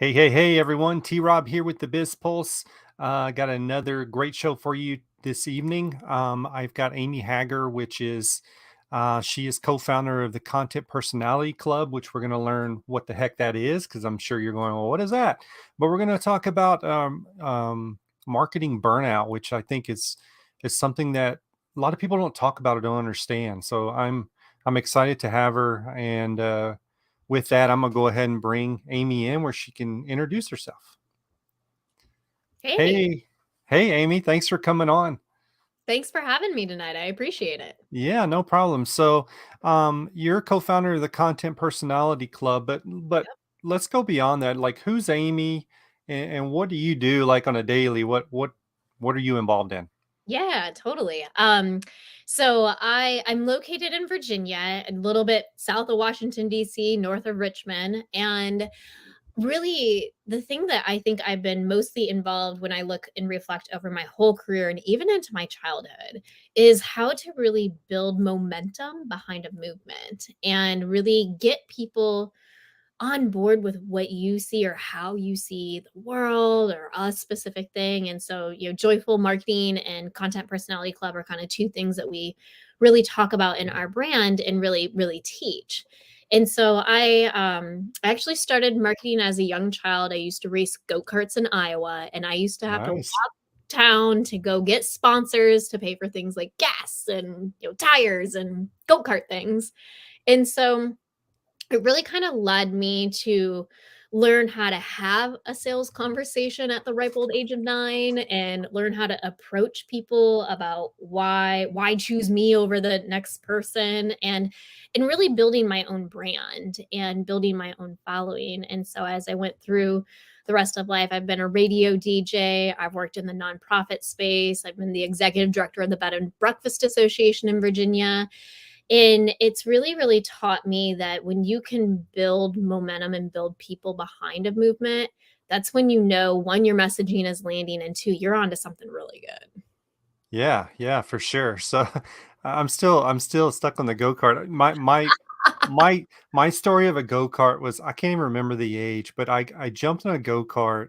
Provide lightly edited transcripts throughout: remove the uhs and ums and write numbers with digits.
Hey, everyone. T Rob here with the Biz Pulse. Got another great show for you this evening. I've got Amy Hager, which is she is co founder of the Content Personality Club, which we're going to learn what the heck that is because I'm sure you're going, well, what is that? But we're going to talk about marketing burnout, which I think is something that a lot of people don't talk about or don't understand. So I'm excited to have her and with that, I'm gonna go ahead and bring Amy in where she can introduce herself. Hey, Hey, hey, Amy, thanks for coming on. thanks for having me tonight. I appreciate it. Yeah, no problem. So, you're co-founder of the Content Personality Club, but Yep. let's go beyond that. Like, who's Amy, and what do you do like on a daily? What are you involved in? Yeah, totally. So I'm located in Virginia, a little bit south of Washington, D.C., north of Richmond. And really, the thing that I think I've been mostly involved when I look and reflect over my whole career and even into my childhood is how to really build momentum behind a movement and really get people on board with what you see or how you see the world or a specific thing. And so, joyful marketing and content personality club are kind of two things that we really talk about in our brand and really teach. And so I actually started marketing as a young child. I used to race go-karts in Iowa, and I used to have to walk Nice. town to go get sponsors to pay for things like gas and tires and go-kart things. And so it really kind of led me to learn how to have a sales conversation at the ripe old age of 9 and learn how to approach people about why choose me over the next person and really building my own brand and building my own following. And so as I went through the rest of life, I've been a radio DJ, I've worked in the nonprofit space, I've been the executive director of the Bed and Breakfast Association in Virginia, and it's really taught me that when you can build momentum and build people behind a movement, that's when you know, one, your messaging is landing, and two, you're onto something really good. Yeah, for sure. So I'm still stuck on the go-kart. My story of a go-kart was I can't even remember the age, but I jumped on a go-kart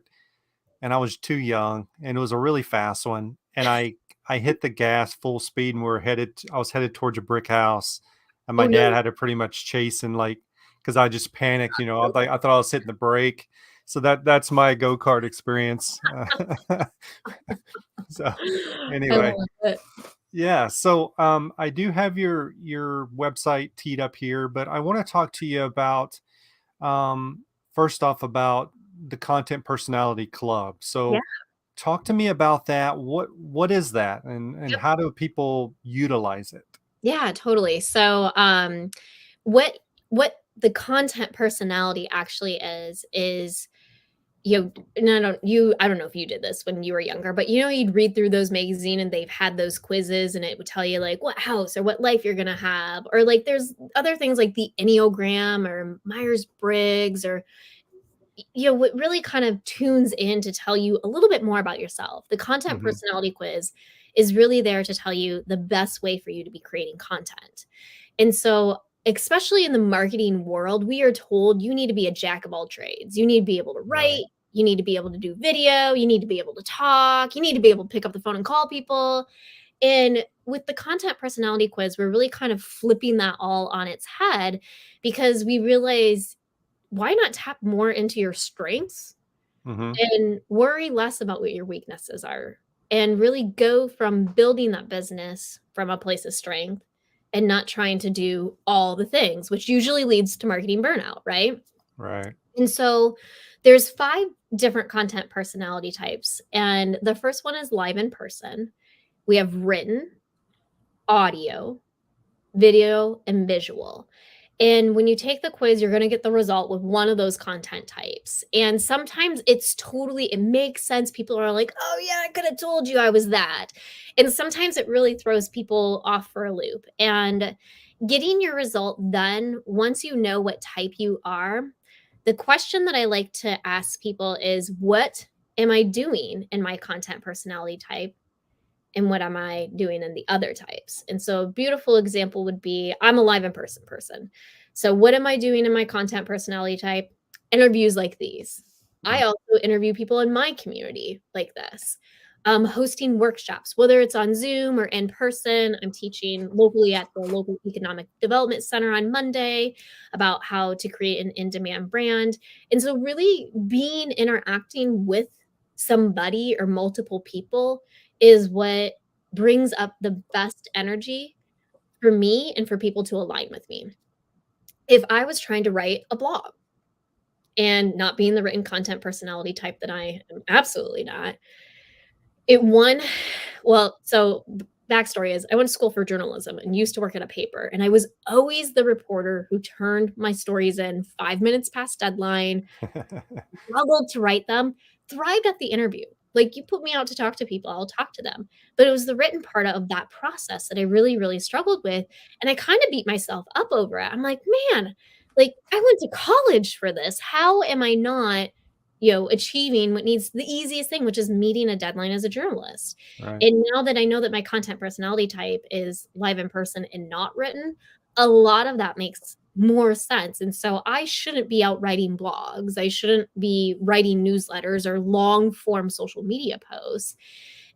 and I was too young, and it was a really fast one, and I hit the gas full speed, and I was headed towards a brick house, and my Oh, dad no. had to pretty much chase and like because I just panicked, I thought I was hitting the brake. So that's my go-kart experience. So I anyway, love it. yeah. So I do have your website teed up here, but I want to talk to you about first off about the Content Personality Club. Yeah. So talk to me about that. What is that, and how do people utilize it? Yeah, totally. So what what the content personality actually is no, no, I don't know if you did this when you were younger, but you'd read through those magazine and they've had those quizzes and it would tell you like what house or what life you're gonna have, or like there's other things like the Enneagram or Myers-Briggs, or what really kind of tunes in to tell you a little bit more about yourself. The content Hmm. personality quiz is really there to tell you the best way for you to be creating content. And so, especially in the marketing world, we are told you need to be a jack of all trades. You need to be able to Right. write, you need to be able to do video, you need to be able to talk, you need to be able to pick up the phone and call people. And with the content personality quiz, we're really kind of flipping that all on its head because we realize, why not tap more into your strengths Hmm. and worry less about what your weaknesses are, and really go from building that business from a place of strength and not trying to do all the things, which usually leads to marketing burnout, right? Right. And so there's 5 different content personality types, and the first one is live in person. We have written, audio, video, and visual. And when you take the quiz, you're going to get the result with one of those content types. And sometimes it makes sense. People are like, oh, yeah, I could have told you I was that. And sometimes it really throws people off for a loop. And getting your result then, once you know what type you are, the question that I like to ask people is, what am I doing in my content personality type? And what am I doing in the other types? And so a beautiful example would be, I'm a live in person. So what am I doing in my content personality type? Interviews like these. I also interview people in my community like this. Hosting workshops, whether it's on Zoom or in person. I'm teaching locally at the local economic development center on Monday about how to create an in-demand brand. And so really interacting with somebody or multiple people is what brings up the best energy for me and for people to align with me. If I was trying to write a blog and not being the written content personality type that I am absolutely not, it one well, so backstory is I went to school for journalism and used to work at a paper, and I was always the reporter who turned my stories in 5 minutes past deadline, struggled to write them, thrived at the interview. Like, you put me out to talk to people, I'll talk to them. But it was the written part of that process that I really, really struggled with, and I kinda beat myself up over it. I'm like, "Man, like, I went to college for this. How am I not, achieving what needs the easiest thing, which is meeting a deadline as a journalist?" Right. And now that I know that my content personality type is live in person and not written, a lot of that makes more sense. And so I shouldn't be out writing blogs. I shouldn't be writing newsletters or long form social media posts.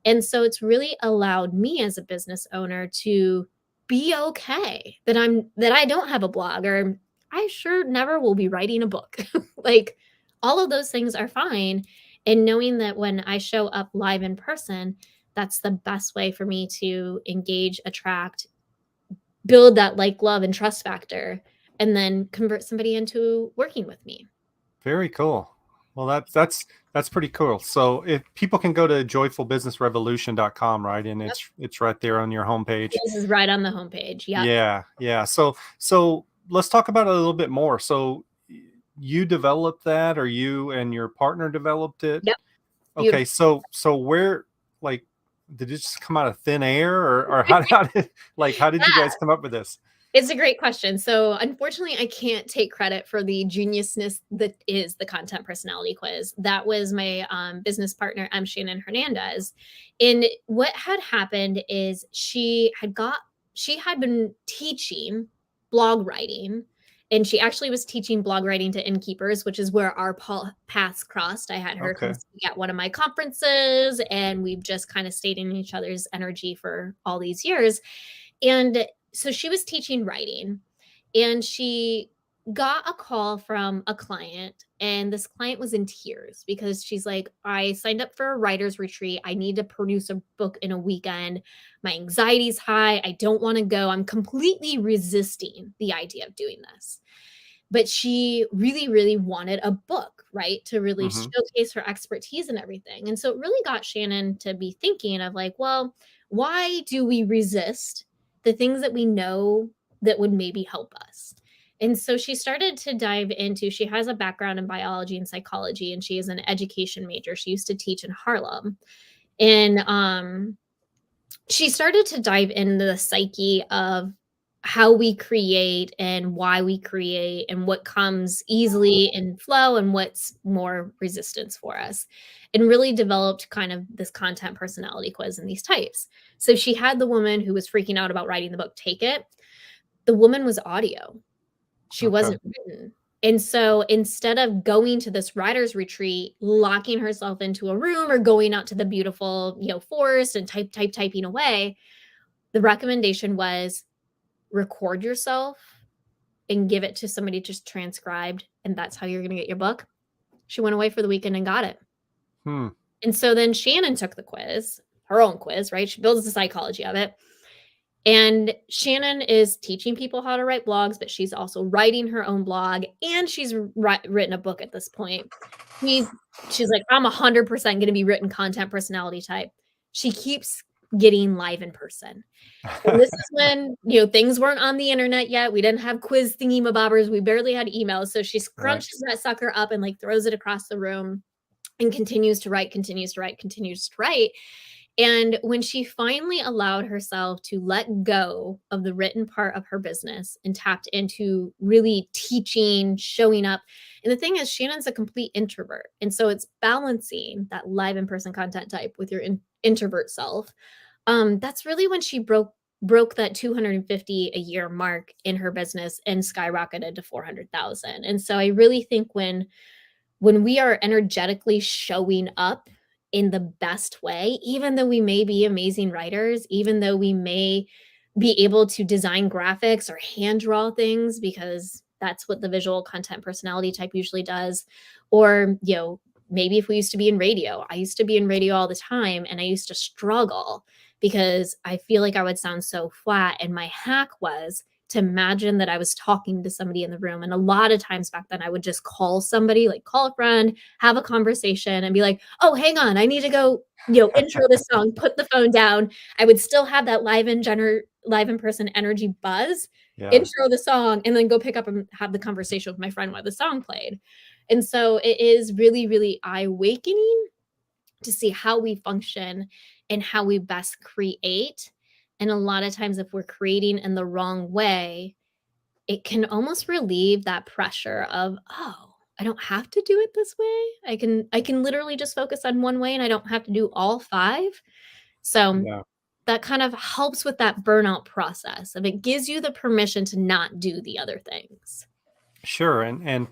And so it's really allowed me as a business owner to be okay that I don't have a blog, or I sure never will be writing a book. Like, all of those things are fine. And knowing that when I show up live in person, that's the best way for me to engage, attract, build that like, love, and trust factor, and then convert somebody into working with me. Very cool. Well, that's pretty cool. So if people can go to joyfulbusinessrevolution.com, right? And Yep. it's right there on your homepage. This is right on the homepage. Yep. Yeah, yeah. So let's talk about it a little bit more. So you developed that, or you and your partner developed it? Yep. Okay, Beautiful. so where, like, did it just come out of thin air, or how did, like, how did you guys come up with this? It's a great question. So, unfortunately, I can't take credit for the geniusness that is the content personality quiz. That was my business partner, Shannon Hernandez. And what had happened is she had been teaching blog writing, and she actually was teaching blog writing to innkeepers, which is where our paths crossed. I had her come Okay. speak at one of my conferences, and we've just kind of stayed in each other's energy for all these years. And so she was teaching writing, and she got a call from a client, and this client was in tears because she's like, "I signed up for a writer's retreat. I need to produce a book in a weekend. My anxiety's high. I don't want to go. I'm completely resisting the idea of doing this." But she really, really wanted a book, right? To really Hmm. showcase her expertise and everything. And so it really got Shannon to be thinking of like, well, why do we resist the things that we know that would maybe help us? And so she started to dive into, she has a background in biology and psychology, and she is an education major. She used to teach in Harlem. And she started to dive into the psyche of how we create and why we create and what comes easily in flow and what's more resistance for us, and really developed kind of this content personality quiz and these types. So she had the woman who was freaking out about writing the book take it. The woman was audio. She Okay. wasn't written. And so instead of going to this writer's retreat, locking herself into a room or going out to the beautiful, forest and typing away, the recommendation was record yourself and give it to somebody just transcribed, and that's how you're going to get your book. She went away for the weekend and got it. Hmm. And so then Shannon took the quiz, her own quiz, right? She builds the psychology of it. And Shannon is teaching people how to write blogs, but she's also writing her own blog, and she's written a book at this point. She's like, I'm 100% going to be written content personality type. She keeps getting live in person. And this is when, things weren't on the internet yet. We didn't have quiz thingy-mabobbers. We barely had emails. So she Right. scrunches that sucker up and like throws it across the room and continues to write, continues to write, continues to write. And when she finally allowed herself to let go of the written part of her business and tapped into really teaching, showing up. And the thing is, Shannon's a complete introvert. And so it's balancing that live in person content type with your introvert self. That's really when she broke that 250 a year mark in her business and skyrocketed to 400,000. And so I really think when when we are energetically showing up in the best way, even though we may be amazing writers, even though we may be able to design graphics or hand draw things because that's what the visual content personality type usually does. Or, maybe if we used to be in radio, I used to be in radio all the time and I used to struggle because I feel like I would sound so flat. And my hack was to imagine that I was talking to somebody in the room. And a lot of times back then, I would just call somebody, like call a friend, have a conversation, and be like, oh, hang on, I need to go, intro this song, put the phone down. I would still have that live in person energy buzz, Yeah. intro the song, and then go pick up and have the conversation with my friend while the song played. And so it is really, really eye-awakening to see how we function and how we best create. And a lot of times, if we're creating in the wrong way, it can almost relieve that pressure of, oh, I don't have to do it this way. I can literally just focus on one way and I don't have to do all five. So Yeah. that kind of helps with that burnout process of it gives you the permission to not do the other things. Sure. And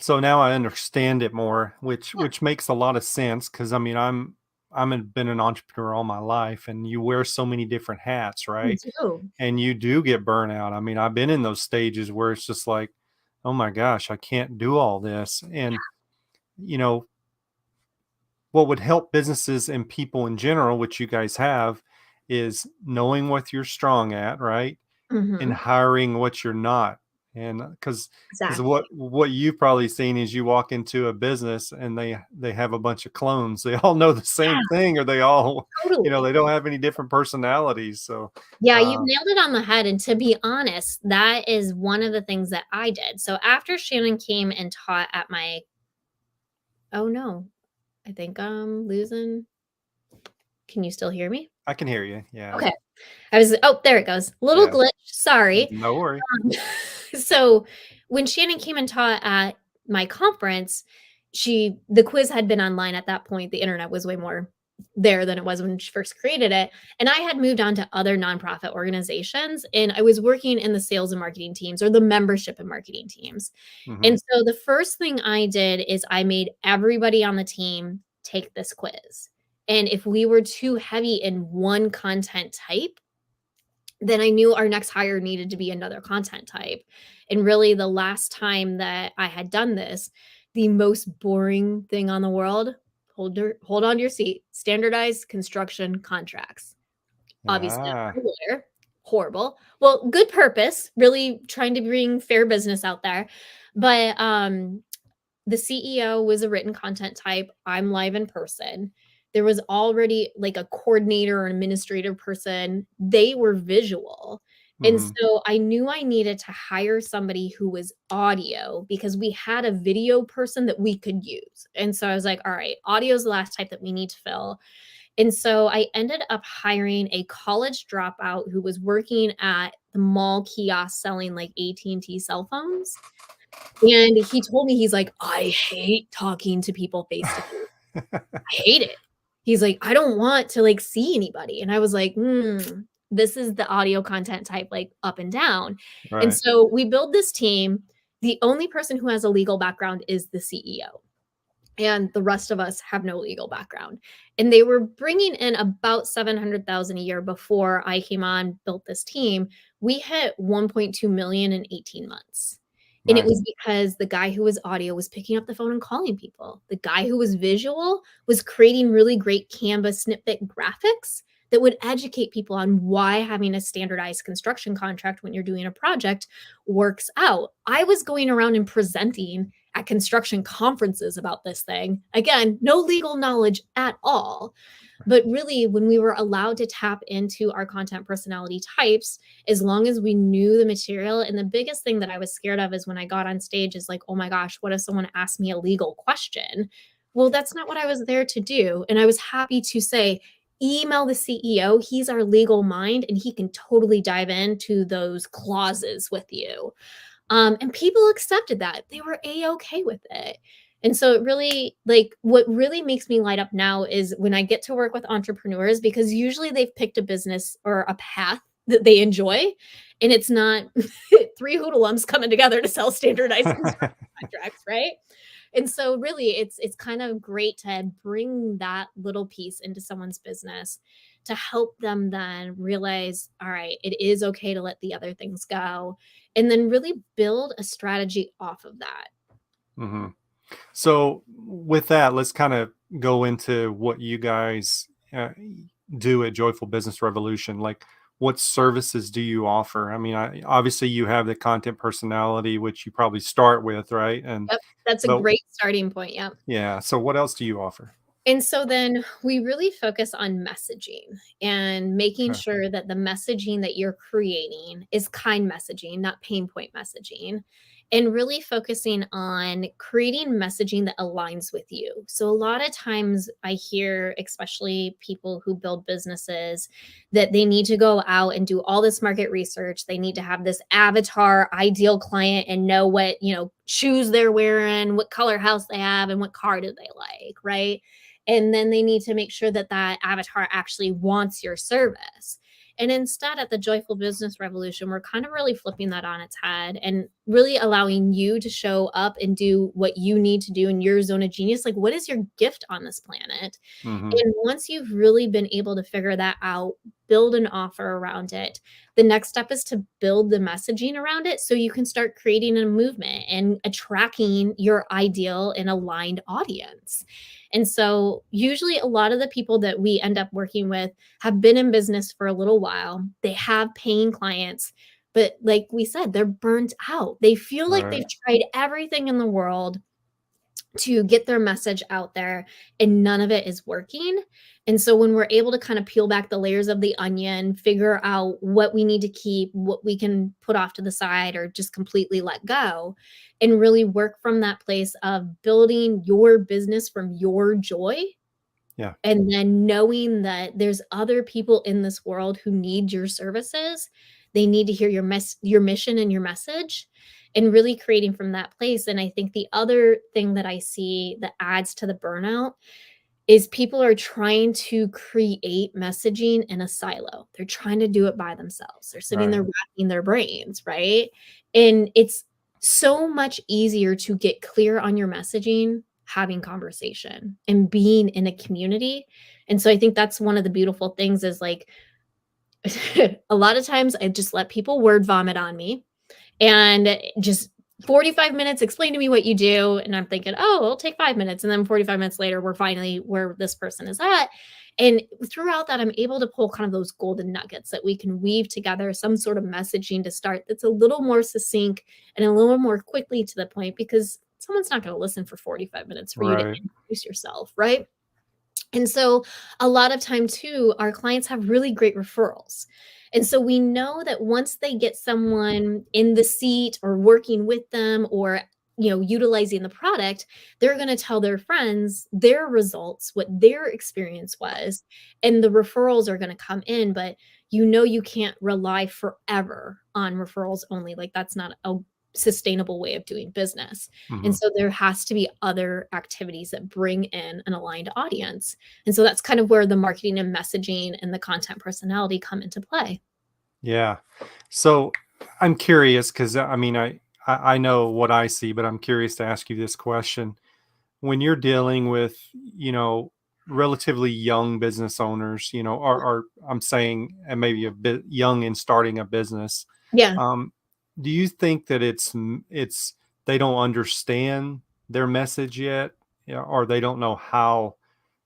so now I understand it more, which Yeah, makes a lot of sense because I mean been an entrepreneur all my life, and you wear so many different hats, you right? do. And you do get burnout. I mean, I've been in those stages where it's just like, oh my gosh, I can't do all this. And you know, what would help businesses and people in general, which you guys have, is knowing what you're strong at, right? And Mhm. hiring what you're not. And because Exactly. what you've probably seen is you walk into a business and they have a bunch of clones. They all know the same Yeah, thing, or they all, totally. they don't have any different personalities. So, Yeah, you've uh, nailed it on the head, and to be honest, that is one of the things that I did. So after Shannon came and taught at my oh, no, I think I'm losing. Can you still hear me? I can hear you. Yeah. Okay. Oh, there it goes. Little Yeah. glitch, sorry. No worry. Um, so when Shannon came and taught at my conference, the quiz had been online at that point. The internet was way more there than it was when she first created it. And I had moved on to other nonprofit organizations and I was working in the sales and marketing teams or the membership and marketing teams. Hmm. And so the first thing I did is I made everybody on the team take this quiz. And if we were too heavy in one content type, then I knew our next hire needed to be another content type. And really, the last time that I had done this, the most boring thing on the world, hold on to your seat, standardized construction contracts. Obviously, Ah, I'm not a lawyer. Horrible. Well, good purpose, really trying to bring fair business out there. But the CEO was a written content type. I'm live in person. There was already like a coordinator or an administrative person. They were visual. And hmm, so I knew I needed to hire somebody who was audio because we had a video person that we could use. And so I was like, all right, audio is the last type that we need to fill. And so I ended up hiring a college dropout who was working at the mall kiosk selling like AT&T cell phones. And he told me, he's like, "I hate talking to people face to face. I hate it." He's like, "I don't want to, like, see anybody." And I was like, this is the audio content type, like, up and down." And right. so we build this team. The only person who has a legal background is the CEO, and the rest of us have no legal background. And they were bringing in about 700,000 a year before I came on, built this team. We hit 1.2 million in 18 months. And it Nice. was because the guy who was audio was picking up the phone and calling people. The guy who was visual was creating really great Canva snippet graphics that would educate people on why having a standardized construction contract when you're doing a project works out. I was going around and presenting at construction conferences about this thing. Again, no legal knowledge at all. But really, when we were allowed to tap into our content personality types, as long as we knew the material, and the biggest thing that I was scared of is when I got on stage is like, oh my gosh, what if someone asked me a legal question? Well, that's not what I was there to do. And I was happy to say, email the CEO. He's our legal mind, and he can totally dive into those clauses with you. And people accepted that. They were A-okay with it. And so it really, like, what really makes me light up now is when I get to work with entrepreneurs, because usually they've picked a business or a path that they enjoy, and it's not three hoodlums coming together to sell standardized construction contracts, right? And so really it's kind of great to bring that little piece into someone's business to help them then realize, all right, it is okay to let the other things go, and then really build a strategy off of that. Hmm. So with that, let's kind of go into what you guys do at Joyful Business Revolution. Like, what services do you offer? I mean, obviously you have the content personality, which you probably start with, right? And Yep, that's a but great starting point. Yep. yeah, so what else do you offer? And so then we really focus on messaging and making Okay. sure that the messaging that you're creating is kind messaging, not pain point messaging, and really focusing on creating messaging that aligns with you. So, a lot of times I hear, especially people who build businesses, that they need to go out and do all this market research. They need to have this avatar ideal client and know what, shoes they're wearing, what color house they have, and what car do they like, right? And then they need to make sure that that avatar actually wants your service. And instead, at the Joyful Business Revolution, we're kind of really flipping that on its head and really allowing you to show up and do what you need to do in your zone of genius. Like, what is your gift on this planet? Hmm. And once you've really been able to figure that out, build an offer around it, the next step is to build the messaging around it so you can start creating a movement and attracting your ideal and aligned audience. And so, usually, a lot of the people that we end up working with have been in business for a little while. They have paying clients, but like we said, they're burnt out. They feel like Right. they've tried everything in the world to get their message out there and none of it is working. And so when we're able to kind of peel back the layers of the onion, figure out what we need to keep, what we can put off to the side or just completely let go, and really work from that place of building your business from your joy, Yeah. and then knowing that there's other people in this world who need your services. They need to hear your mission and your message, and really creating from that place. And I think the other thing that I see that adds to the burnout is people are trying to create messaging in a silo. They're trying to do it by themselves. They're sitting Right. there racking their brains, right? And it's so much easier to get clear on your messaging having conversation and being in a community. And so I think that's one of the beautiful things is like a lot of times I just let people word vomit on me and just 45 minutes, explain to me what you do. And I'm thinking, oh, it'll take 5 minutes. And then 45 minutes later, we're finally where this person is at. And throughout that, I'm able to pull kind of those golden nuggets that we can weave together some sort of messaging to start that's a little more succinct and a little more quickly to the point, because someone's not going to listen for 45 minutes for you to Right. introduce yourself, right? And so a lot of time too, our clients have really great referrals. And so we know that once they get someone in the seat or working with them or utilizing the product, they're going to tell their friends their results, what their experience was, and the referrals are going to come in. But you can't rely forever on referrals only. Like, that's not a sustainable way of doing business. And Hmm. so there has to be other activities that bring in an aligned audience. And so that's kind of where the marketing and messaging and the content personality come into play. Yeah. So I'm curious because I mean, I know what I see, but I'm curious to ask you this question. When you're dealing with, you know, relatively young business owners, or I'm saying, and maybe a bit young in starting a business, Yeah. um, do you think that it's they don't understand their message yet, or they don't know how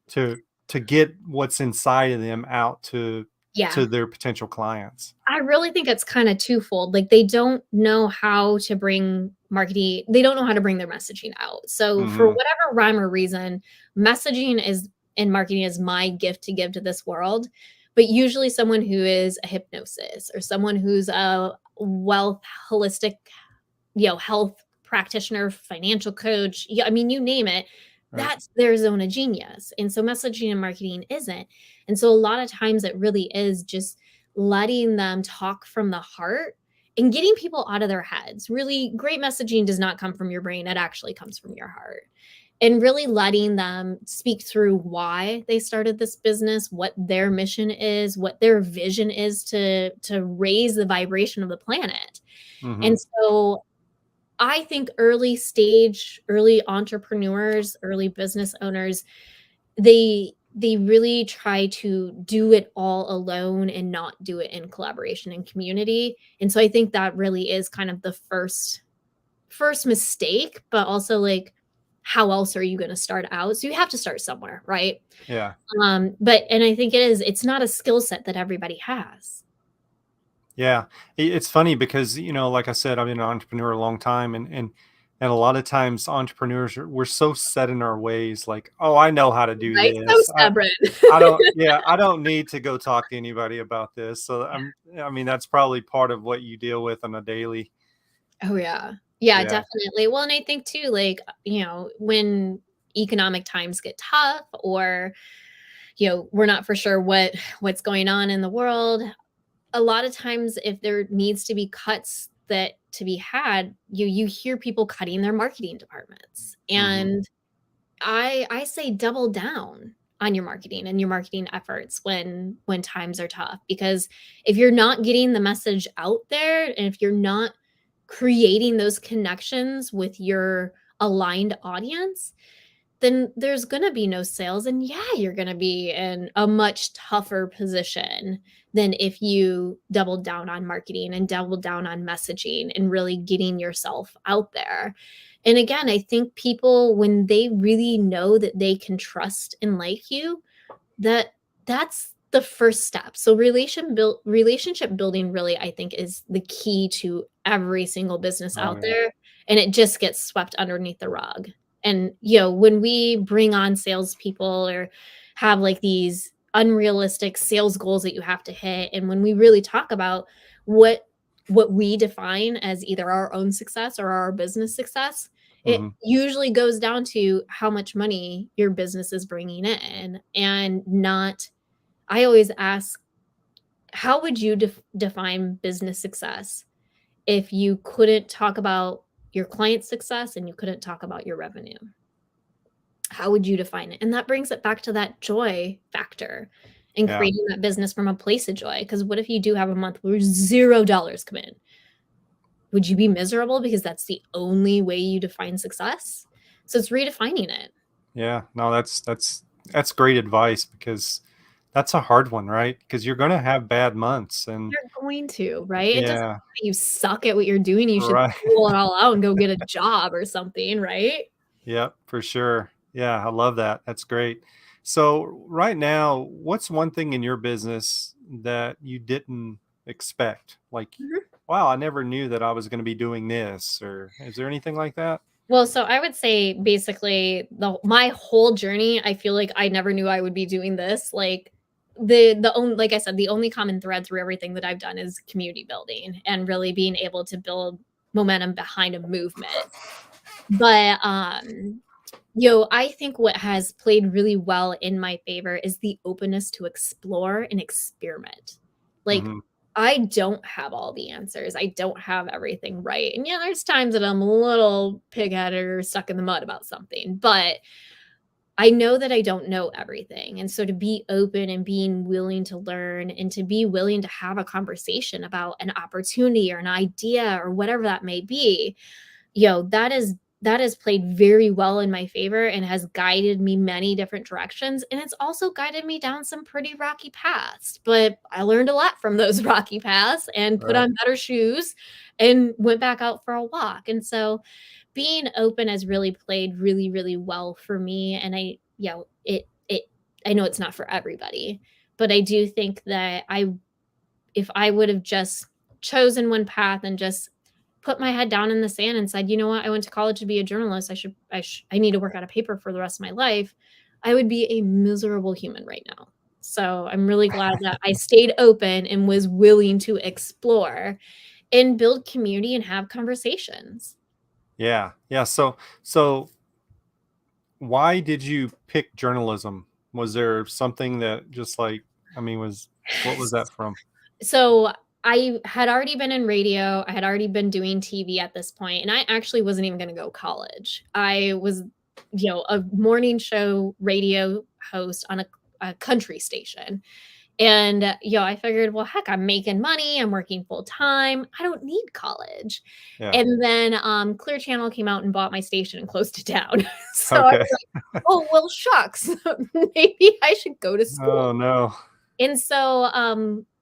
to get what's inside of them out Yeah. to their potential clients? I really think it's kind of twofold. Like, they don't know how to bring marketing, they don't know how to bring their messaging out. So for Hmm. whatever rhyme or reason, messaging is and marketing is my gift to give to this world. But usually someone who is a hypnosis or someone who's a wealth holistic, health practitioner, financial coach, yeah, I mean, you name it, Right. that's their zone of genius. And so messaging and marketing isn't. And so a lot of times it really is just letting them talk from the heart and getting people out of their heads. Really great messaging does not come from your brain, it actually comes from your heart. And really letting them speak through why they started this business, what their mission is, what their vision is to raise the vibration of the planet. Hmm. And so I think early entrepreneurs, early business owners, they really try to do it all alone and not do it in collaboration and community. And so I think that really is kind of the first mistake, but also like how else are you going to start out? So you have to start somewhere, right? Yeah. But and I think it's not a skill set that everybody has. Yeah. It's funny because, like I said, I've been an entrepreneur a long time, and a lot of times entrepreneurs we're so set in our ways, like, oh, I know how to do Right? So this. stubborn. I don't need to go talk to anybody about this. So I mean, that's probably part of what you deal with on a daily. Oh, yeah. Yeah, Yeah. definitely. Well, and I think too, like, when economic times get tough or, we're not for sure what's going on in the world, a lot of times if there needs to be cuts that to be had, you hear people cutting their marketing departments. Hmm. And I say double down on your marketing and your marketing efforts when times are tough, because if you're not getting the message out there and if you're not creating those connections with your aligned audience, then there's going to be no sales. And yeah, you're going to be in a much tougher position than if you doubled down on marketing and doubled down on messaging and really getting yourself out there. And again, I think people, when they really know that they can trust and like you, that that's the first step. So relationship building really, I think, is the key to every single business Oh out yeah. there, and it just gets swept underneath the rug. And when we bring on salespeople or have like these unrealistic sales goals that you have to hit, and when we really talk about what what we define as either our own success or our business success, it Hmm. usually goes down to how much money your business is bringing in, and not. I always ask, how would you define business success if you couldn't talk about your client's success and you couldn't talk about your revenue? How would you define it? And that brings it back to that joy factor and Yeah. creating that business from a place of joy. Because what if you do have a month where $0 come in? Would you be miserable because that's the only way you define success? So it's redefining it. Yeah. No, that's great advice, because that's a hard one, right? Because you're going to have bad months, and You're going to, right? It doesn't yeah, mean you suck at what you're doing, you should right. pull it all out and go get a job or something, right? Yep, for sure. Yeah, I love that. That's great. So, right now, what's one thing in your business that you didn't expect? Like, Mhm. wow, I never knew that I was going to be doing this, or is there anything like that? Well, so I would say basically my whole journey, I feel like I never knew I would be doing this. Like the only, like I said, the only common thread through everything that I've done is community building and really being able to build momentum behind a movement. But I think what has played really well in my favor is the openness to explore and experiment. Like, Hmm. I don't have all the answers. I don't have everything right. And yeah, there's times that I'm a little pigheaded or stuck in the mud about something, but I know that I don't know everything. And so to be open and being willing to learn and to be willing to have a conversation about an opportunity or an idea or whatever that may be, that has played very well in my favor and has guided me many different directions, and it's also guided me down some pretty rocky paths, but I learned a lot from those rocky paths and put Right. on better shoes and went back out for a walk. And so being open has really played really, really well for me. And I know it's not for everybody, but I do think that if I would have just chosen one path and just put my head down in the sand and said, "You know what? I went to college to be a journalist. I need to work on a paper for the rest of my life," I would be a miserable human right now. So I'm really glad that I stayed open and was willing to explore and build community and have conversations. Yeah. Yeah. So why did you pick journalism? Was there something that just like, I mean, what was that from? So I had already been in radio. I had already been doing TV at this point, and I actually wasn't even going to go college. I was, a morning show radio host on a country station. And, I figured, well, heck, I'm making money. I'm working full time. I don't need college. Yeah. And then Clear Channel came out and bought my station and closed it down. So I Okay. was like, oh, well, shucks. Maybe I should go to Oh school. no. And so,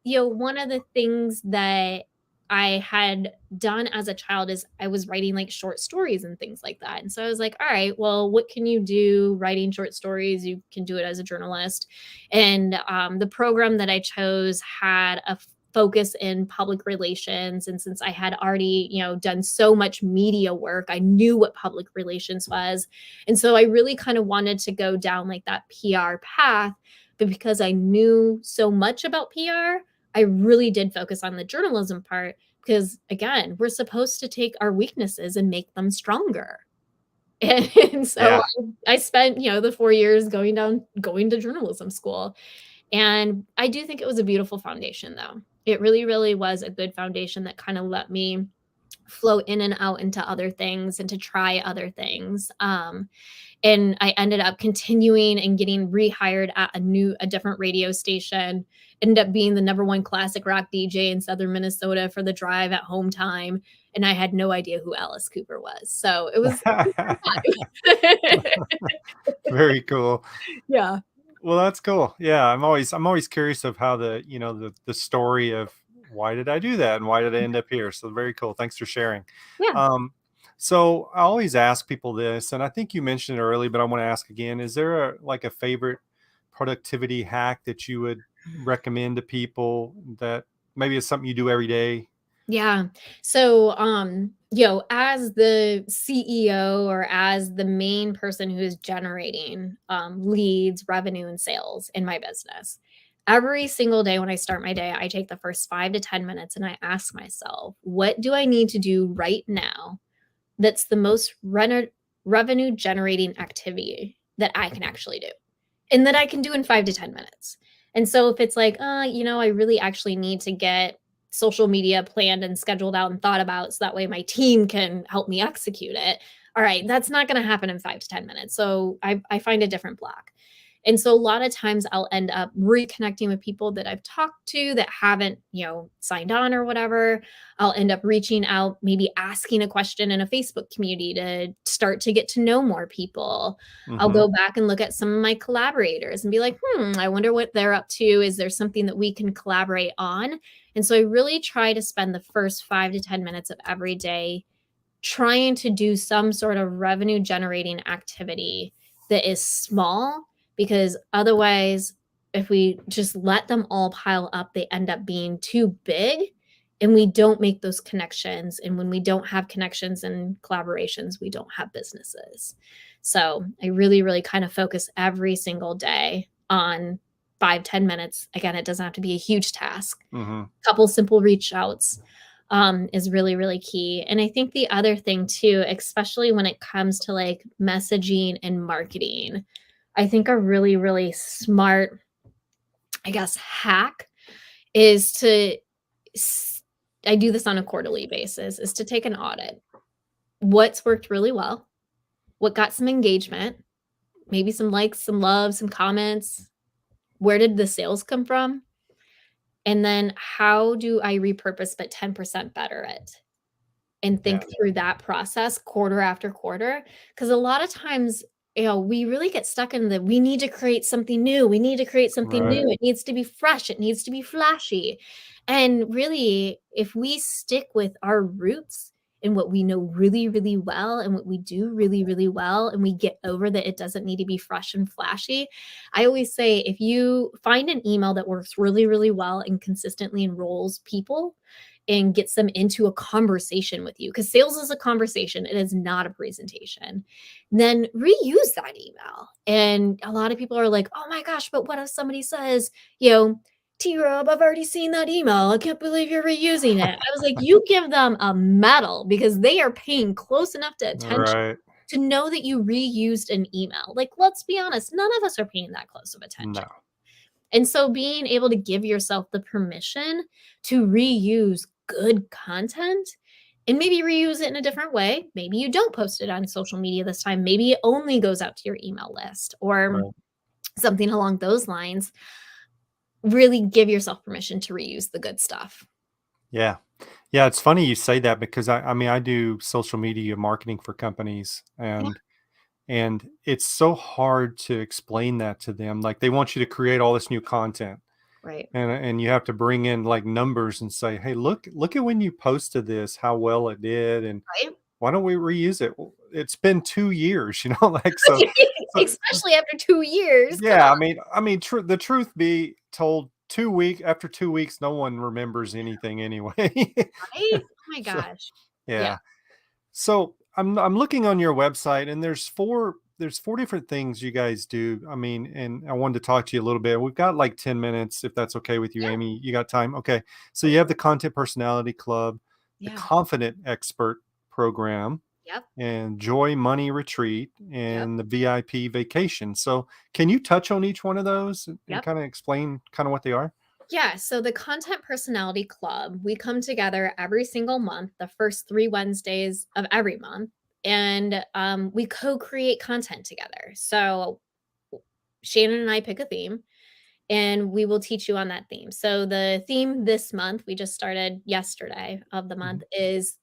one of the things that I had done as a child is I was writing like short stories and things like that. And so I was like, all right, well, what can you do writing short stories? You can do it as a journalist. And the program that I chose had a focus in public relations. And since I had already, done so much media work, I knew what public relations was. And so I really kind of wanted to go down like that PR path. But because I knew so much about PR, I really did focus on the journalism part because, again, we're supposed to take our weaknesses and make them stronger. And so Yeah. I spent, the 4 years going to journalism school. And I do think it was a beautiful foundation, though. It really, really was a good foundation that kind of let me flow in and out into other things and to try other things. And I ended up continuing and getting rehired at a different radio station. Ended up being the number one classic rock DJ in Southern Minnesota for the drive at home time. And I had no idea who Alice Cooper was. So it was Very cool. yeah. Well, that's cool. Yeah, I'm always curious of how the story of why did I do that and why did I end up here. So very cool. Thanks for sharing. Yeah. Um, so I always ask people this, and I think you mentioned it early, but I want to ask again: is there a favorite productivity hack that you would recommend to people that maybe it's something you do every day? Yeah. So, as the CEO or as the main person who is generating leads, revenue, and sales in my business, every single day when I start my day, I take the first 5 to 10 minutes and I ask myself, what do I need to do right now that's the most revenue generating activity that I can actually do and that I can do in 5 to 10 minutes? And so if it's like, I really actually need to get social media planned and scheduled out and thought about so that way my team can help me execute it. All right, that's not going to happen in 5 to 10 minutes. So I find a different block. And so a lot of times I'll end up reconnecting with people that I've talked to that haven't, signed on or whatever. I'll end up reaching out, maybe asking a question in a Facebook community to start to get to know more people. I'll Hmm. go back and look at some of my collaborators and be like, I wonder what they're up to. Is there something that we can collaborate on? And so I really try to spend the first 5 to 10 minutes of every day trying to do some sort of revenue generating activity that is small, because otherwise, if we just let them all pile up, they end up being too big and we don't make those connections. And when we don't have connections and collaborations, we don't have businesses. So I really, really kind of focus every single day on 5, 10 minutes. Again, it doesn't have to be a huge task. Hmm. Couple simple reach outs is really, really key. And I think the other thing too, especially when it comes to like messaging and marketing, I think a really, really smart, I guess, hack is I do this on a quarterly basis, is to take an audit. What's worked really well? What got some engagement? Maybe some likes, some loves, some comments. Where did the sales come from? And then how do I repurpose but 10% better it? And Yeah. think through that process quarter after quarter. Because a lot of times, we really get stuck in we need to create something new. We need to create something Right. new. It needs to be fresh. It needs to be flashy. And really, if we stick with our roots and what we know really, really well and what we do really, really well, and we get over that it doesn't need to be fresh and flashy. I always say if you find an email that works really, really well and consistently enrolls people and gets them into a conversation with you, because sales is a conversation, it is not a presentation, then reuse that email. And a lot of people are like, oh my gosh, but what if somebody says, T-Rob, I've already seen that email. I can't believe you're reusing it. I was like, you give them a medal because they are paying close enough to attention Right. to know that you reused an email. Like, let's be honest, none of us are paying that close of attention. No. And so being able to give yourself the permission to reuse good content and maybe reuse it in a different way. Maybe you don't post it on social media this time. Maybe it only goes out to your email list or Right. something along those lines. really give yourself permission to reuse the good stuff. Yeah. Yeah, it's funny you say that because I mean, I do social media marketing for companies, Yeah, and it's so hard to explain that to them. Like, they want you to create all this new content, right. and you have to bring in, like, numbers and say, "Hey, look at when you posted this, how well it did, and Right? why don't we reuse it?" Well, it's been 2 years, like, so Especially after 2 years, come yeah, on, I mean, the truth be told, 2 weeks, no one remembers anything anyway. right? Oh my So, gosh. Yeah, yeah. So I'm looking on your website, and there's 4 different things you guys do. I mean, and I wanted to talk to you a little bit. We've got like 10 minutes, if that's okay with you, yeah, Amy. You got time? Okay. So you have totally. the Content Personality Club, the Yeah. Confident Expert Program, Yep, and Joy Money Retreat, yep, and the VIP Vacation. So can you touch on each one of those and yep. kind of explain kind of what they are? Yeah, so the Content Personality Club, we come together every single month, the first 3 Wednesdays of every month, and, we co-create content together. So, Shannon and I pick a theme, and we will teach you on that theme. So the theme this month, we just started yesterday of the month, Mhm. is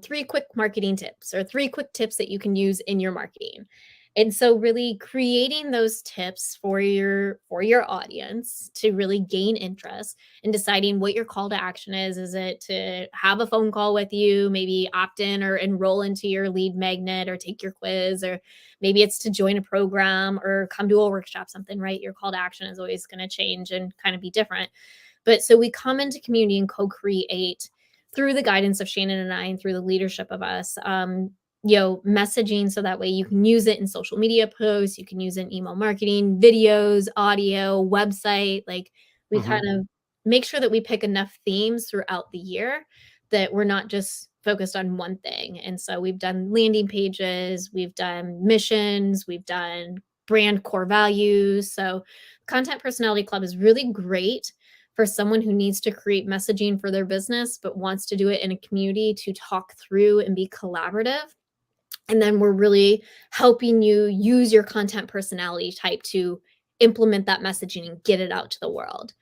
3 quick marketing tips, or 3 quick tips that you can use in your marketing. And so really creating those tips for your audience to really gain interest, and deciding what your call to action is. Is it to have a phone call with you, maybe opt in or enroll into your lead magnet or take your quiz, or maybe it's to join a program or come to a workshop, something, right? Your call to action is always going to change and kind of be different. But so we come into community and co-create through the guidance of Shannon and I, and through the leadership of us, messaging, so that way you can use it in social media posts, you can use it in email marketing, videos, audio, website. Like, we Mhm. kind of make sure that we pick enough themes throughout the year that we're not just focused on one thing. And so we've done landing pages, we've done missions, we've done brand core values. So Content Personality Club is really great for someone who needs to create messaging for their business but wants to do it in a community to talk through and be collaborative. And then we're really helping you use your content personality type to implement that messaging and get it out to the world.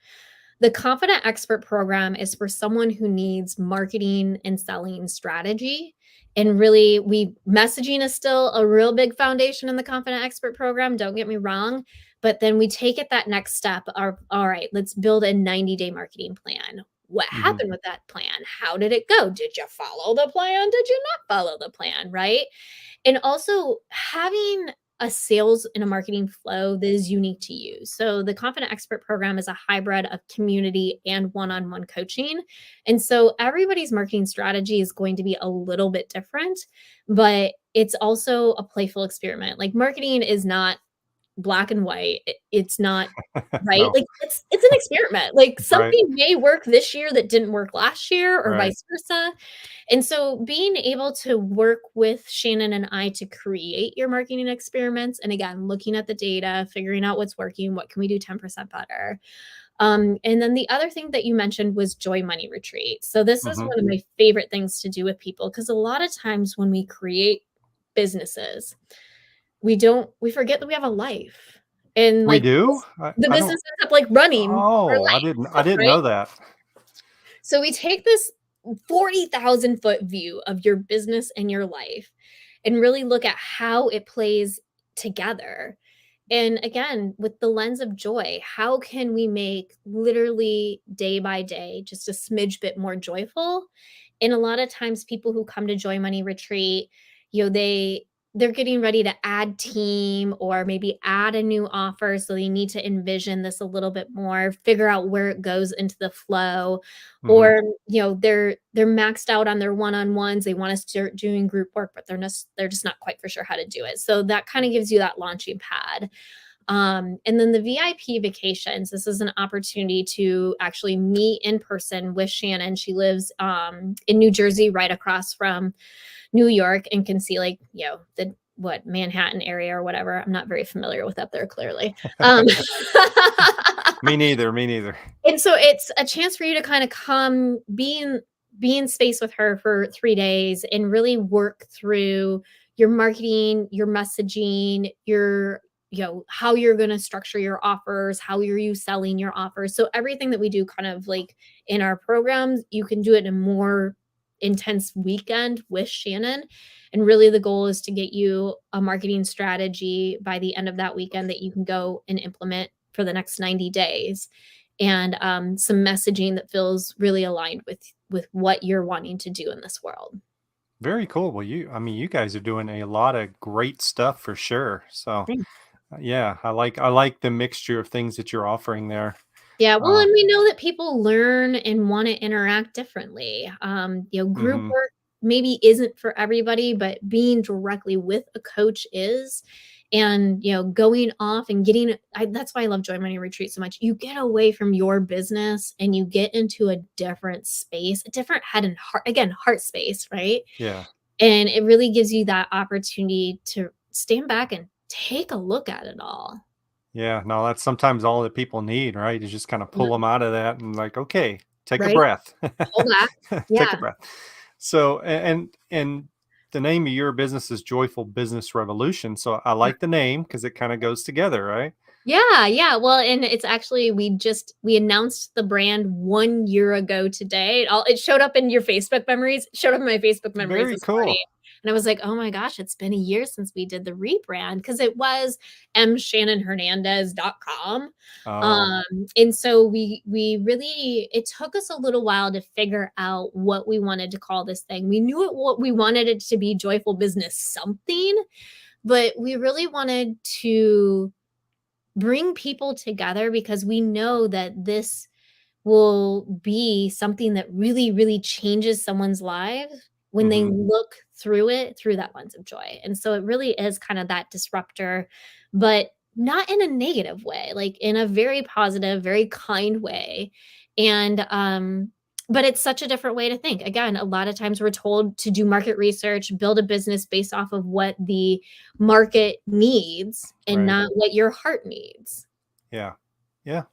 The Confident Expert program is for someone who needs marketing and selling strategy. And really, we messaging is still a real big foundation in the Confident Expert program. Don't get me wrong. But then we take it that next step of, all right, let's build a 90-day marketing plan. What Mhm. happened with that plan? How did it go? Did you follow the plan? Did you not follow the plan? Right. And also having a sales and a marketing flow that is unique to you. So the Confident Expert program is a hybrid of community and one-on-one coaching. And so everybody's marketing strategy is going to be a little bit different, but it's also a playful experiment. Like, marketing is not black and white. It's not, right? No. Like, it's an experiment. Like, Right. something may work this year that didn't work last year, or Right. vice versa. And so being able to work with Shannon and I to create your marketing experiments, and again, looking at the data, figuring out what's working, what can we do 10% better. And then the other thing that you mentioned was Joy Money Retreat. So this is Mhm. one of my favorite things to do with people, because a lot of times when we create businesses, we forget that we have a life. And We like, do? I the I business don't. ends up like running our Oh, I life, didn't right? know that. So we take this 40,000-foot view of your business and your life, and really look at how it plays together. And again, with the lens of joy, how can we make literally day by day just a smidge bit more joyful? And a lot of times people who come to Joy Money Retreat, they're getting ready to add team, or maybe add a new offer, so they need to envision this a little bit more, figure out where it goes into the flow. Mhm. Or they're maxed out on their one-on-ones, they want to start doing group work, but they're just not quite for sure how to do it. So that kind of gives you that launching pad. And then the VIP vacations, this is an opportunity to actually meet in person with Shannon. She lives in New Jersey, right across from New York, and can see, like, the what Manhattan area or whatever. I'm not very familiar with up there, clearly. Me neither, me neither. And so it's a chance for you to kind of come, be in space with her for 3 days, and really work through your marketing, your messaging, how you're going to structure your offers, how are you selling your offers. So everything that we do kind of like in our programs, you can do it in a more intense weekend with Shannon. And really the goal is to get you a marketing strategy by the end of that weekend that you can go and implement for the next 90 days. And some messaging that feels really aligned with what you're wanting to do in this world. Very cool. Well, you guys are doing a lot of great stuff for sure. So, yeah, I like the mixture of things that you're offering there. Yeah, well, Uh, and we know that people learn and wanna interact differently. Group mhm. work maybe isn't for everybody, but being directly with a coach is. And, going off and getting that's why I love Joy Money Retreat so much. You get away from your business and you get into a different space, a different head and heart, again, heart space, right? Yeah. And it really gives you that opportunity to stand back and take a look at it all. Yeah. No, that's sometimes all that people need, right? Is just kind of pull them out of that and like, okay, take a Right? breath. Pull back. Take a Yeah. breath. So, and the name of your business is Joyful Business Revolution. So I like the name because it kind of goes together, right? Yeah, yeah. Well, and it's actually we announced the brand 1 year ago today. It showed up in your Facebook memories, showed up in my Facebook memories Very this morning. cool. And I was like, "Oh my gosh, it's been a year since we did the rebrand," because it was mshannonhernandez.com. Oh, And so we really it took us a little while to figure out what we wanted to call this thing. We knew what we wanted it to be, Joyful Business something, but we really wanted to bring people together because we know that this will be something that really, really changes someone's life when they hmm, look through it through that lens of joy. And so it really is kind of that disruptor, but not in a negative way, like in a very positive, very kind way. And but it's such a different way to think. Again, a lot of times we're told to do market research, build a business based off of what the market needs and right. not what your heart needs. Yeah. Yeah.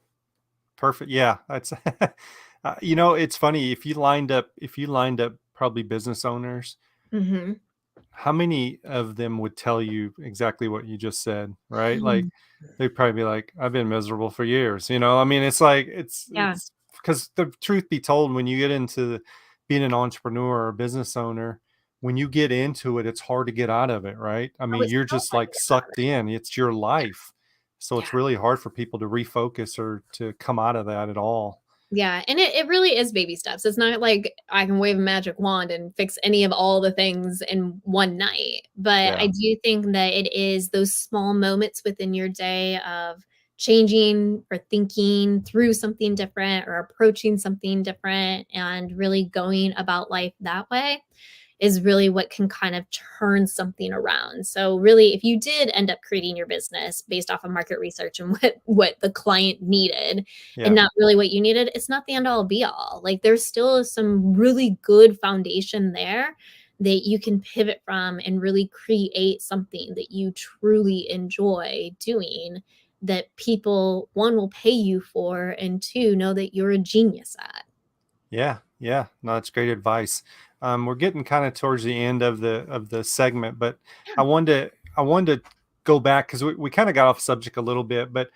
Perfect. Yeah. That's, it's funny if you lined up probably business owners, Mhm. how many of them would tell you exactly what you just said, right? Like they'd probably be like, I've been miserable for years. I mean, it's like Yeah. it's because the truth be told, when you get into being an entrepreneur or a business owner, when you get into it, it's hard to get out of it, right? I Oh, mean, it's you're so just hard to like get out of sucked it. in. It's your life. So Yeah. it's really hard for people to refocus or to come out of that at all. Yeah, and it really is baby steps. It's not like I can wave a magic wand and fix any of all the things in one night, but I Yeah. do think that it is those small moments within your day of changing or thinking through something different or approaching something different and really going about life that way is really what can kind of turn something around. So really, if you did end up creating your business based off of market research and what the client needed and Yeah. not really what you needed, it's not the end all be all. Like there's still some really good foundation there that you can pivot from and really create something that you truly enjoy doing that people one will pay you for and two know that you're a genius at. Yeah, yeah. No, that's great advice. We're getting kind of towards the end of the segment, but I wanted to go back because we kind of got off subject a little bit, but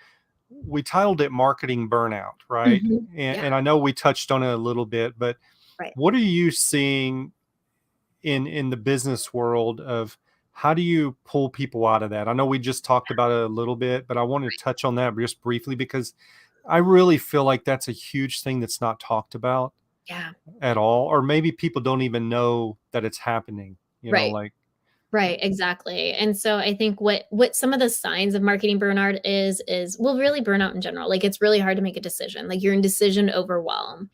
we titled it Marketing Burnout, right? Mhm. And, Yeah, and I know we touched on it a little bit, but right. what are you seeing in the business world of how do you pull people out of that? I know we just talked about it a little bit, but I want to touch on that just briefly because I really feel like that's a huge thing that's not talked about Yeah, at all, or maybe people don't even know that it's happening, right. like Right, exactly. And so I think what some of the signs of marketing burnout is well, really burnout in general. Like it's really hard to make a decision. Like you're in decision overwhelm.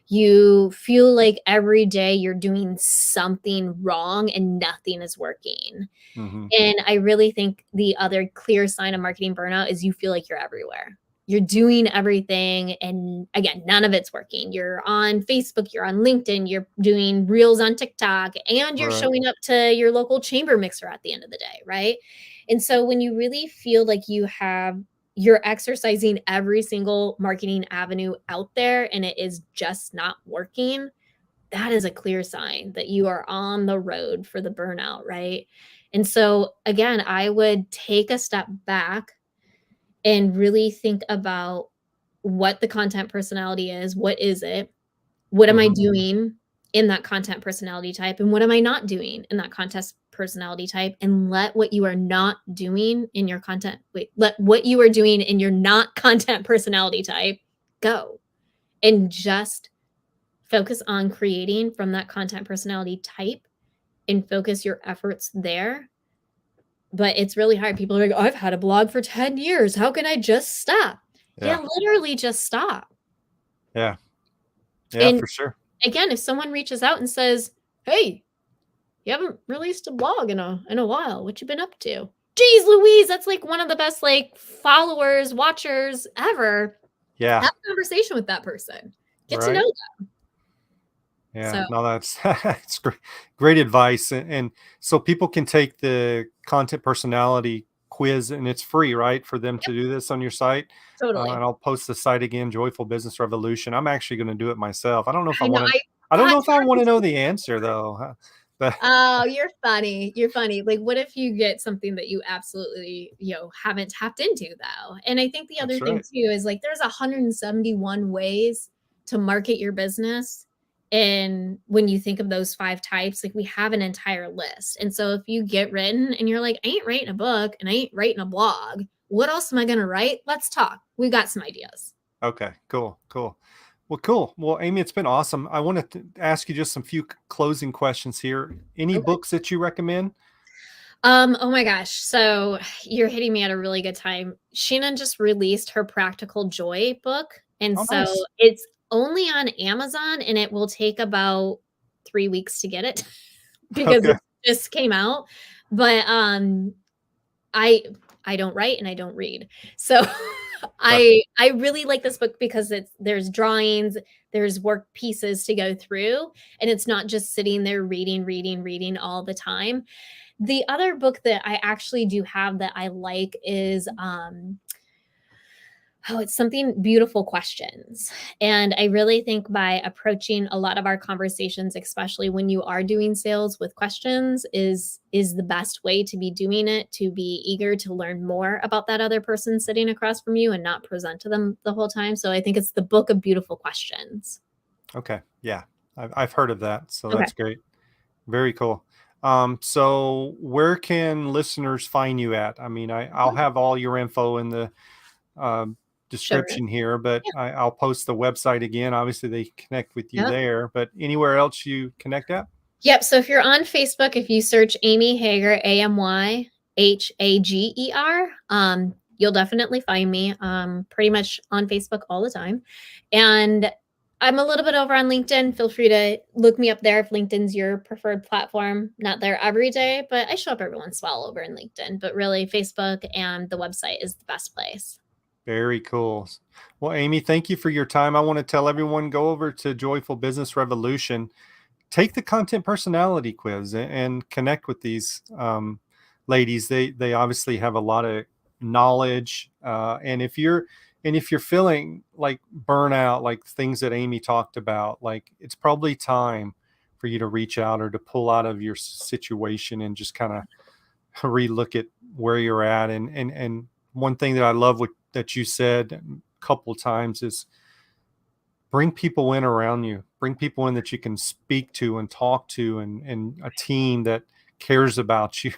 You feel like every day you're doing something wrong and nothing is working. mhm, And I really think the other clear sign of marketing burnout is you feel like you're everywhere. You're doing everything, and again, none of it's working. You're on Facebook, you're on LinkedIn, you're doing reels on TikTok, and you're right, showing up to your local chamber mixer at the end of the day, right? And so when you really feel like you're exercising every single marketing avenue out there and it is just not working, that is a clear sign that you are on the road for the burnout, right? And so again, I would take a step back, and really think about what the content personality is. What is it? What am I Hmm. doing in that content personality type? And what am I not doing in that content personality type? And let what you are not doing in your content, let what you are doing in your not content personality type go. And just focus on creating from that content personality type and focus your efforts there. But it's really hard. People are like, I've had a blog for 10 years. How can I just stop? Yeah. Yeah, literally just stop. Yeah. Yeah, And for sure. again, if someone reaches out and says, hey, you haven't released a blog in a while. What you been up to? Jeez Louise, that's like one of the best like followers, watchers ever. Yeah. Have a conversation with that person. Get to know Right. them. Yeah. So No, that's it's great advice. And so people can take the content personality quiz, and it's free, right, for them to do this on your site. totally. And I'll post the site again, Joyful Business Revolution. I'm actually going to do it myself. I don't know if I I know. want to. I I don't got know if I want to tons know of the answer answers. though. But Oh, you're funny. You're funny. Like, what if you get something that you absolutely, haven't tapped into though? And I think the other that's thing right. too is like there's 171 ways to market your business. And when you think of those 5 types, like we have an entire list. And so if you get written and you're like, I ain't writing a book and I ain't writing a blog, what else am I gonna write? Let's talk. We got some ideas. Okay. Cool. Cool. Well, cool. Well, Amy, it's been awesome. I wanted to ask you just some few closing questions here. Any Okay. books that you recommend? Oh my gosh. So you're hitting me at a really good time. Shannon just released her Practical Joy book. And Oh, so nice. it's only on Amazon and it will take about 3 weeks to get it because Okay. it just came out. But I I don't write and I don't read. So Okay. I really like this book because there's drawings, there's work pieces to go through, and it's not just sitting there reading all the time. The other book that I actually do have that I like is it's something beautiful questions. And I really think by approaching a lot of our conversations, especially when you are doing sales with questions, is the best way to be doing it, to be eager to learn more about that other person sitting across from you and not present to them the whole time. So I think it's the book of beautiful questions. Okay. Yeah. I've heard of that. So Okay. that's great. Very cool. So where can listeners find you at? I mean, I'll have all your info in the um, Show notes. description here, but Yeah. I'll post the website again. Obviously, they connect with you Yep. there, but anywhere else you connect at? Yep. So if you're on Facebook, if you search Amy Hager, AMYHAGER, you'll definitely find me. Pretty much on Facebook all the time. And I'm a little bit over on LinkedIn. Feel free to look me up there if LinkedIn's your preferred platform. Not there every day, but I show up every once in a while over in LinkedIn. But really, Facebook and the website is the best place. Very cool. Well, Amy, thank you for your time. I want to tell everyone go over to Joyful Business Revolution, take the content personality quiz, and connect with these ladies. They obviously have a lot of knowledge, and if you're feeling like burnout, like things that Amy talked about, like it's probably time for you to reach out or to pull out of your situation and just kind of relook at where you're at. And one thing that I love that you said a couple times is bring people in around you, bring people in that you can speak to and talk to, and a team that cares about you.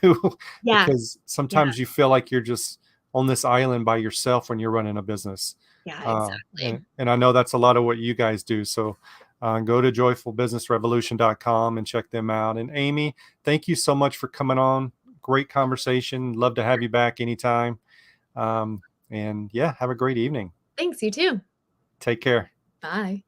Yeah. Because Yeah. sometimes you feel like you're just on this island by yourself when you're running a business. Yeah. And, Exactly. and I know that's a lot of what you guys do. So go to joyfulbusinessrevolution.com and check them out. And Amy, thank you so much for coming on. Great conversation. Love to have you back anytime. And yeah, have a great evening. Thanks. You too. Take care. Bye.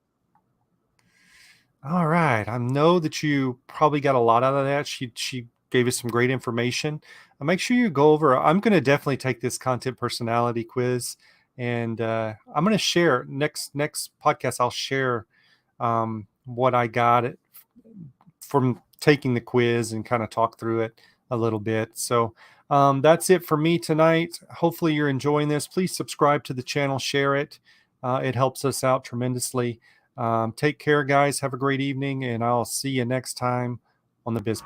All right. I know that you probably got a lot out of that. She gave us some great information. Make sure you go over. I'm going to definitely take this content personality quiz, and I'm going to share next podcast. I'll share what I got from taking the quiz and kind of talk through it a little bit. So that's it for me tonight. Hopefully you're enjoying this. Please subscribe to the channel, share it. It helps us out tremendously. Take care, guys. Have a great evening, and I'll see you next time on the Biz.